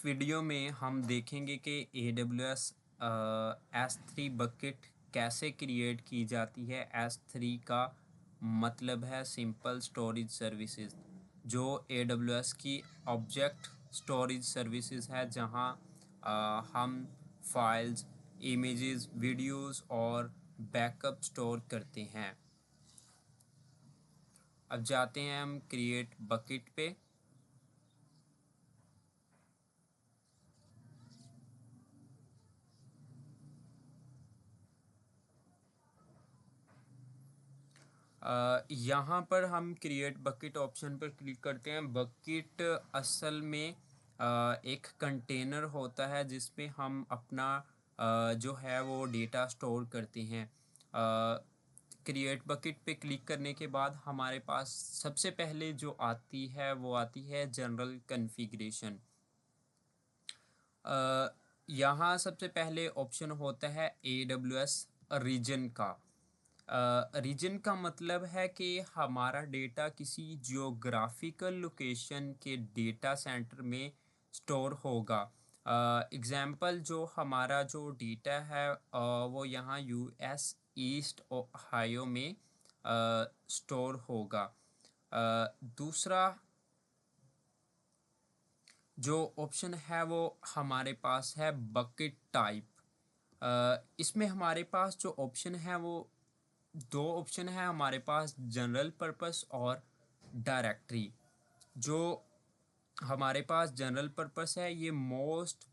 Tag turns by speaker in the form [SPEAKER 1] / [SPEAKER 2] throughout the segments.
[SPEAKER 1] Video में हम देखेंगे कि AWS S3 बकेट कैसे क्रिएट की जाती है। S3 का मतलब है सिंपल स्टोरेज सर्विसेज, जो AWS की ऑब्जेक्ट स्टोरेज सर्विसेज है, जहां हम फाइल्स, इमेजेस, वीडियोस और बैकअप स्टोर करते हैं। अब जाते हैं हम क्रिएट बकेट पे। यहाँ पर हम क्रिएट बकेट ऑप्शन पर क्लिक करते हैं। बकेट असल में एक कंटेनर होता है जिसमें हम अपना जो है वो डेटा स्टोर करते हैं। क्रिएट बकेट पे क्लिक करने के बाद हमारे पास सबसे पहले जो आती है वो आती है जनरल कॉन्फ़िगरेशन। यहाँ सबसे पहले ऑप्शन होता है AWS रीजन का। रीजन का मतलब है कि हमारा डेटा किसी जियोग्राफिकल लोकेशन के डेटा सेंटर में स्टोर होगा। एग्जाम्पल, जो हमारा जो डेटा है वो यहाँ US ईस्ट ओहायो में स्टोर होगा। दूसरा जो ऑप्शन है वो हमारे पास है बकेट टाइप। इसमें हमारे पास जो ऑप्शन है वो दो ऑप्शन है हमारे पास, जनरल पर्पस और डायरेक्टरी। जो हमारे पास जनरल पर्पस है ये मोस्ट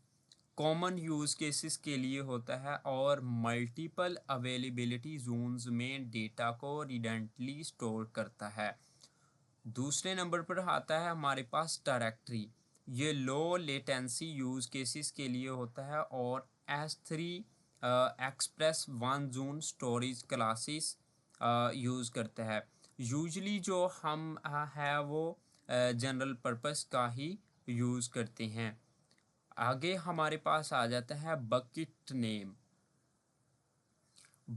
[SPEAKER 1] कॉमन यूज़ केसेस के लिए होता है और मल्टीपल अवेलेबिलिटी जोन्स में डेटा को रिडेंटली स्टोर करता है। दूसरे नंबर पर आता है हमारे पास डायरेक्टरी। ये लो लेटेंसी यूज़ केसेस के लिए होता है और S3 express one zone storage classes use करता है। यूजली जो हम है वो जनरल पर्पस का ही यूज़ करते हैं। आगे हमारे पास आ जाता है बकेट नेम।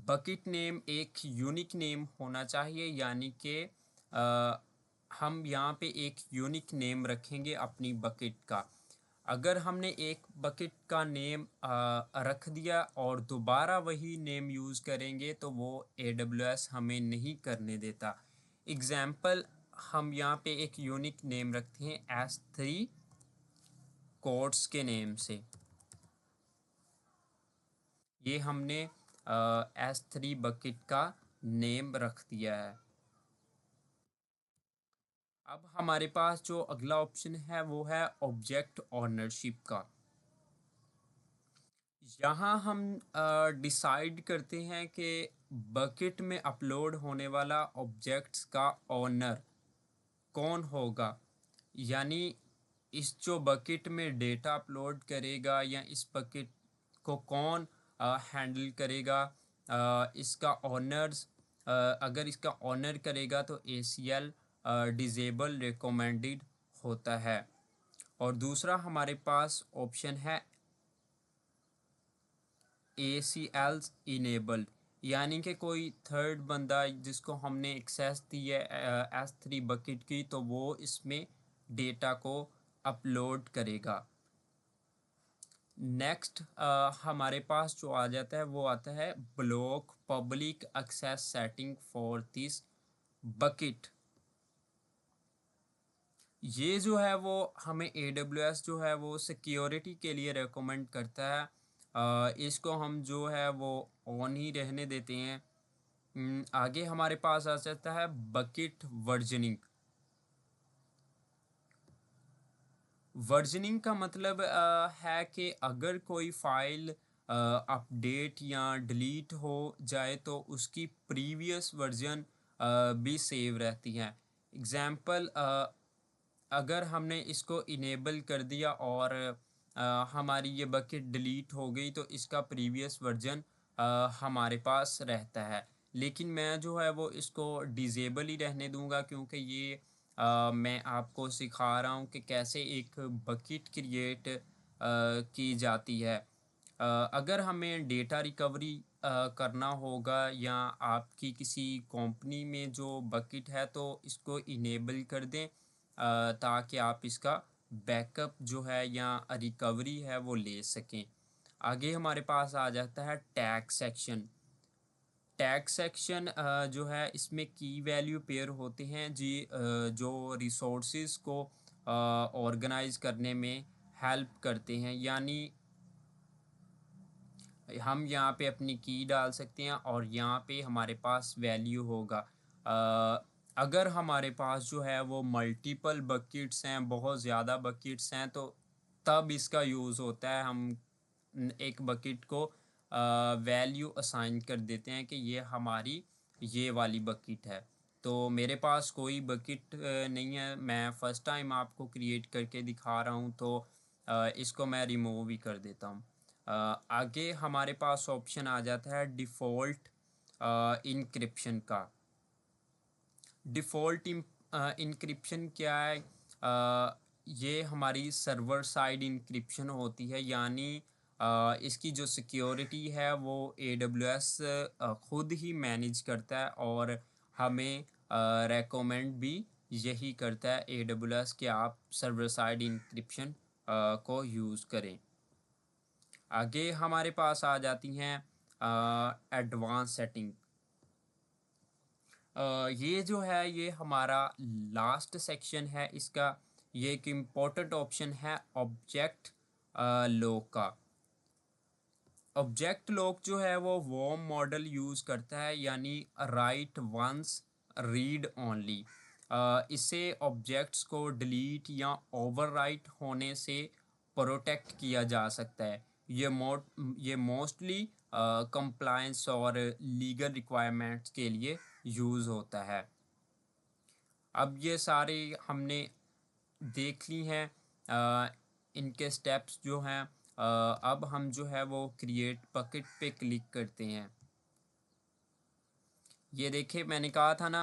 [SPEAKER 1] बकेट नेम एक यूनिक नेम होना चाहिए, यानी कि हम यहाँ पे एक यूनिक नेम रखेंगे अपनी बकेट का। अगर हमने एक बकेट का नेम रख दिया और दोबारा वही नेम यूज़ करेंगे तो वो AWS हमें नहीं करने देता। एग्ज़ाम्पल, हम यहाँ पे एक यूनिक नेम रखते हैं S3 कोड्स के नेम से। ये हमने S3 बकेट का नेम रख दिया है। अब हमारे पास जो अगला ऑप्शन है वो है ऑब्जेक्ट ओनरशिप का। यहाँ हम डिसाइड करते हैं कि बकेट में अपलोड होने वाला ऑब्जेक्ट्स का ओनर कौन होगा, यानी इस जो बकेट में डेटा अपलोड करेगा या इस बकेट को कौन हैंडल करेगा। इसका ऑनर्स, अगर इसका ऑनर करेगा तो ACL डिजेबल रिकमेंडेड होता है। और दूसरा हमारे पास ऑप्शन है ACLs इनेबल्ड, यानी कि कोई थर्ड बंदा जिसको हमने एक्सेस दी है S3 बकेट की, तो वो इसमें डेटा को अपलोड करेगा। नेक्स्ट हमारे पास जो आ जाता है वो आता है block public access setting for this bucket. ये जो है वो हमें AWS जो है वो सिक्योरिटी के लिए रेकमेंड करता है। इसको हम जो है वो ऑन ही रहने देते हैं। आगे हमारे पास आ जाता है बकेट वर्जनिंग। वर्जनिंग का मतलब है कि अगर कोई फाइल अपडेट या डिलीट हो जाए तो उसकी प्रीवियस वर्जन भी सेव रहती है। एग्जाम्पल, अगर हमने इसको इनेबल कर दिया और हमारी ये बकेट डिलीट हो गई तो इसका प्रीवियस वर्जन हमारे पास रहता है। लेकिन मैं जो है वो इसको डिसेबल ही रहने दूंगा, क्योंकि ये मैं आपको सिखा रहा हूँ कि कैसे एक बकेट क्रिएट की जाती है। अगर हमें डेटा रिकवरी करना होगा या आपकी किसी कंपनी में जो बकेट है तो इसको इनेबल कर दें ताकि आप इसका बैकअप जो है या रिकवरी है वो ले सकें। आगे हमारे पास आ जाता है टैग सेक्शन। टैग सेक्शन जो है इसमें की वैल्यू पेयर होते हैं जी, जो रिसोर्सेज को ऑर्गेनाइज करने में हेल्प करते हैं। यानी हम यहाँ पे अपनी की डाल सकते हैं और यहाँ पे हमारे पास वैल्यू होगा। अगर हमारे पास जो है वो मल्टीपल बकेट्स हैं, बहुत ज़्यादा बकेट्स हैं, तो तब इसका यूज़ होता है। हम एक बकेट को वैल्यू असाइन कर देते हैं कि ये हमारी ये वाली बकेट है। तो मेरे पास कोई बकेट नहीं है, मैं फ़र्स्ट टाइम आपको क्रिएट करके दिखा रहा हूँ, तो इसको मैं रिमूव भी कर देता हूँ। आगे हमारे पास ऑप्शन आ जाता है डिफ़ॉल्ट इनक्रिप्शन का। डिफ़ॉल्ट इनक्रिप्शन क्या है? ये हमारी सर्वर साइड इनक्रिप्शन होती है। यानी इसकी जो सिक्योरिटी है वो AWS खुद ही मैनेज करता है और हमें रेकमेंड भी यही करता है AWS कि आप सर्वर साइड इनक्रिप्शन को यूज़ करें। आगे हमारे पास आ जाती हैं एडवांस सेटिंग। ये जो है ये हमारा लास्ट सेक्शन है इसका। ये एक इम्पोर्टेंट ऑप्शन है ऑब्जेक्ट लॉक का। ऑब्जेक्ट लॉक जो है वो वॉर्म मॉडल यूज़ करता है, यानी राइट वंस रीड ओनली। इससे ऑब्जेक्ट्स को डिलीट या ओवरराइट होने से प्रोटेक्ट किया जा सकता है। ये मोस्टली कंप्लायंस और लीगल रिक्वायरमेंट्स के लिए यूज़ होता है। अब ये सारे हमने देख ली हैं इनके स्टेप्स जो हैं। अब हम जो है वो क्रिएट बकेट पे क्लिक करते हैं। ये देखिए मैंने कहा था ना,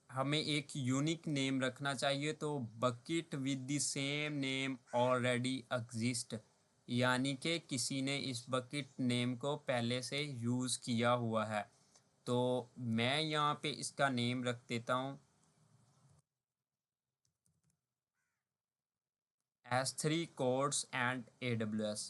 [SPEAKER 1] हमें एक यूनिक नेम रखना चाहिए, तो bucket with the same name already exist, यानी कि किसी ने इस बकेट नेम को पहले से यूज़ किया हुआ है। तो मैं यहाँ पे इसका नेम रख देता हूँ S3 Codes and AWS।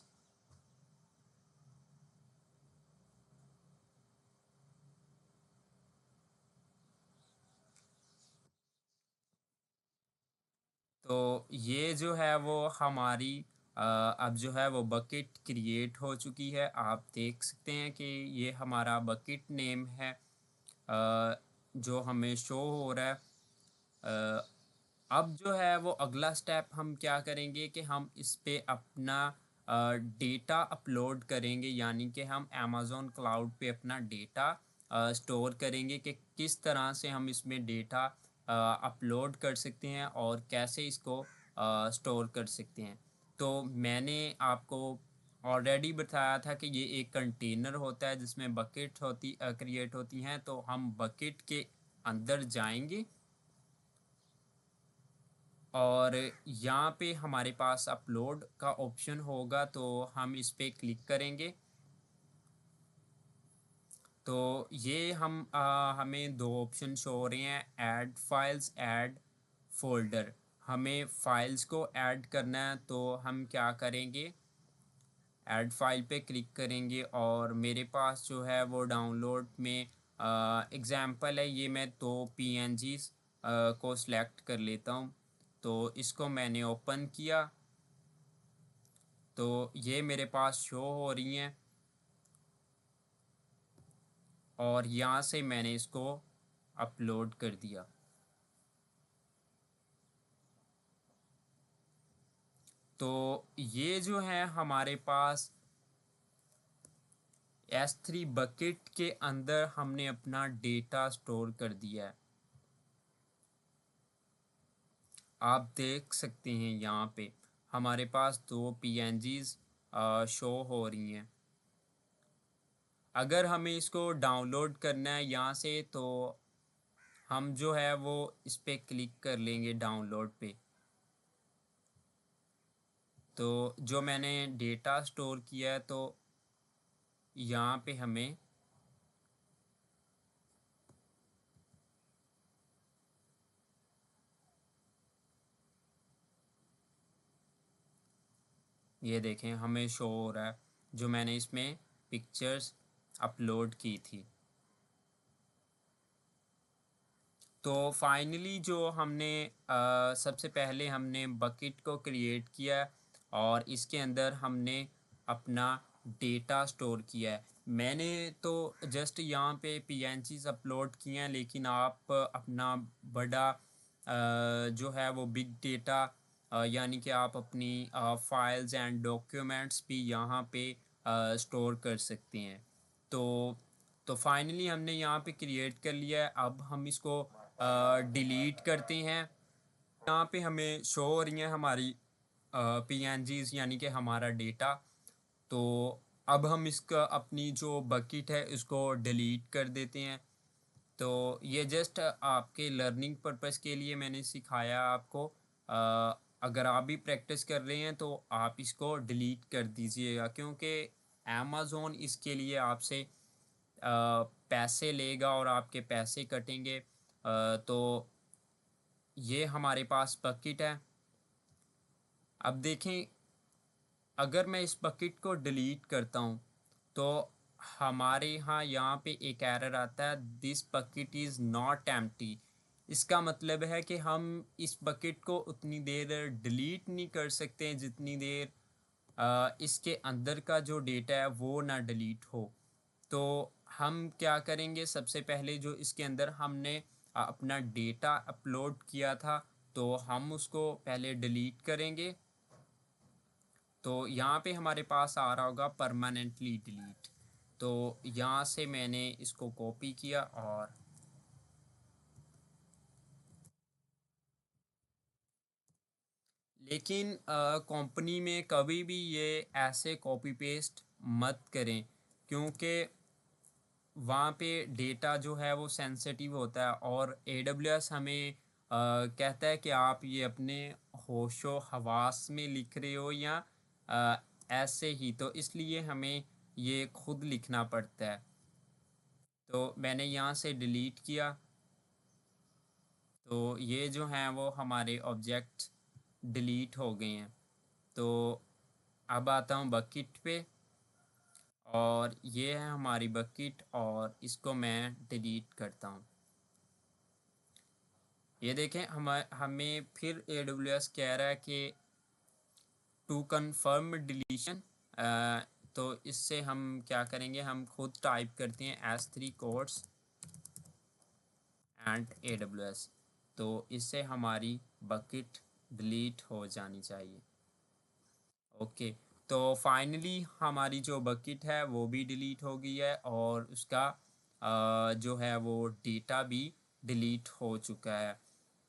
[SPEAKER 1] तो ये जो है वो हमारी अब जो है वो बकेट क्रिएट हो चुकी है। आप देख सकते हैं कि ये हमारा बकेट नेम है जो हमें शो हो रहा है। अ, अब जो है वो अगला स्टेप हम क्या करेंगे कि हम इस पे अपना डेटा अपलोड करेंगे। यानी कि हम अमेज़न क्लाउड पे अपना डेटा स्टोर करेंगे कि किस तरह से हम इसमें डेटा अपलोड कर सकते हैं और कैसे इसको स्टोर कर सकते हैं। तो मैंने आपको ऑलरेडी बताया था कि ये एक कंटेनर होता है जिसमें बकेट क्रिएट होती हैं। तो हम बकेट के अंदर जाएंगे और यहाँ पे हमारे पास अपलोड का ऑप्शन होगा, तो हम इस पे क्लिक करेंगे। तो ये हमें दो ऑप्शन शो हो रहे हैं, ऐड फाइल्स, ऐड फोल्डर। हमें फाइल्स को ऐड करना है, तो हम क्या करेंगे, ऐड फाइल पे क्लिक करेंगे और मेरे पास जो है वो डाउनलोड में एग्ज़ाम्पल है। ये मैं दो PNGs को सिलेक्ट कर लेता हूँ। तो इसको मैंने ओपन किया तो ये मेरे पास शो हो रही हैं और यहाँ से मैंने इसको अपलोड कर दिया। तो ये जो है हमारे पास S3 बकेट के अंदर हमने अपना डेटा स्टोर कर दिया है। आप देख सकते हैं यहाँ पे हमारे पास दो PNGs शो हो रही हैं। अगर हमें इसको डाउनलोड करना है यहाँ से, तो हम जो है वो इस पे क्लिक कर लेंगे डाउनलोड पे। तो जो मैंने डेटा स्टोर किया है, तो यहाँ पे हमें ये देखें हमें शो हो रहा है जो मैंने इसमें पिक्चर्स अपलोड की थी। तो फाइनली जो हमने सबसे पहले हमने बकेट को क्रिएट किया और इसके अंदर हमने अपना डेटा स्टोर किया है। मैंने तो जस्ट यहाँ पे पीएनजीज अपलोड किए हैं, लेकिन आप अपना बड़ा जो है वो बिग डेटा यानी कि आप अपनी फाइल्स एंड डॉक्यूमेंट्स भी यहाँ पे स्टोर कर सकते हैं। तो फाइनली हमने यहाँ पे क्रिएट कर लिया है। अब हम इसको डिलीट करते हैं। यहाँ पे हमें शो हो रही हैं हमारी पीएनजीज यानी कि हमारा डेटा। तो अब हम इसका अपनी जो बकेट है इसको डिलीट कर देते हैं। तो ये जस्ट आपके लर्निंग पर्पस के लिए मैंने सिखाया आपको। अगर आप भी प्रैक्टिस कर रहे हैं तो आप इसको डिलीट कर दीजिएगा, क्योंकि अमेज़ोन इसके लिए आपसे पैसे लेगा और आपके पैसे कटेंगे। तो ये हमारे पास बकेट है। अब देखें, अगर मैं इस बकेट को डिलीट करता हूँ तो हमारे यहाँ पे एक एरर आता है, this bucket is not empty. इसका मतलब है कि हम इस बकेट को उतनी देर डिलीट नहीं कर सकते जितनी देर इसके अंदर का जो डेटा है वो ना डिलीट हो। तो हम क्या करेंगे, सबसे पहले जो इसके अंदर हमने अपना डेटा अपलोड किया था तो हम उसको पहले डिलीट करेंगे। तो यहाँ पे हमारे पास आ रहा होगा परमानेंटली डिलीट। तो यहाँ से मैंने इसको कॉपी किया और लेकिन कंपनी में कभी भी ये ऐसे कॉपी पेस्ट मत करें, क्योंकि वहाँ पे डेटा जो है वो सेंसिटिव होता है और AWS हमें कहता है कि आप ये अपने होशो हवास में लिख रहे हो या अ, ऐसे ही, तो इसलिए हमें ये खुद लिखना पड़ता है। तो मैंने यहाँ से डिलीट किया। तो ये जो हैं वो हमारे ऑब्जेक्ट डिलीट हो गए हैं। तो अब आता हूँ बकेट पे और ये है हमारी बकेट और इसको मैं डिलीट करता हूँ। ये देखें हमें फिर AWS कह रहा है कि टू कंफर्म डिलीशन। तो इससे हम क्या करेंगे, हम खुद टाइप करते हैं S3 कोड्स एंड AWS। तो इससे हमारी बकेट डिलीट हो जानी चाहिए। ओके, तो फाइनली हमारी जो बकेट है वो भी डिलीट हो गई है और उसका जो है वो डेटा भी डिलीट हो चुका है।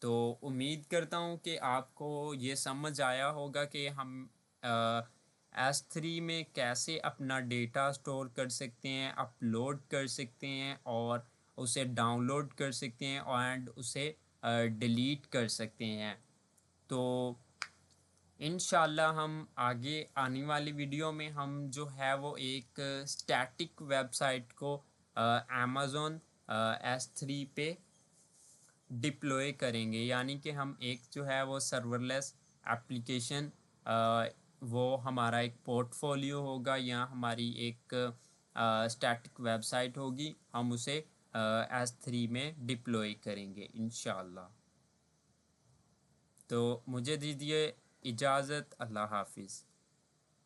[SPEAKER 1] तो उम्मीद करता हूँ कि आपको ये समझ आया होगा कि हम S3 में कैसे अपना डेटा स्टोर कर सकते हैं, अपलोड कर सकते हैं और उसे डाउनलोड कर सकते हैं एंड उसे डिलीट कर सकते हैं। तो इंशाल्लाह हम आगे आने वाली वीडियो में हम जो है वो एक स्टैटिक वेबसाइट को अमेज़न S3 पे डिप्लॉय करेंगे, यानी कि हम एक जो है वो सर्वरलेस एप्लीकेशन, वो हमारा एक पोर्टफोलियो होगा या हमारी एक स्टैटिक वेबसाइट होगी, हम उसे S3 में डिप्लॉय करेंगे इंशाल्लाह। तो मुझे दीजिए इजाज़त। अल्लाह हाफिज़।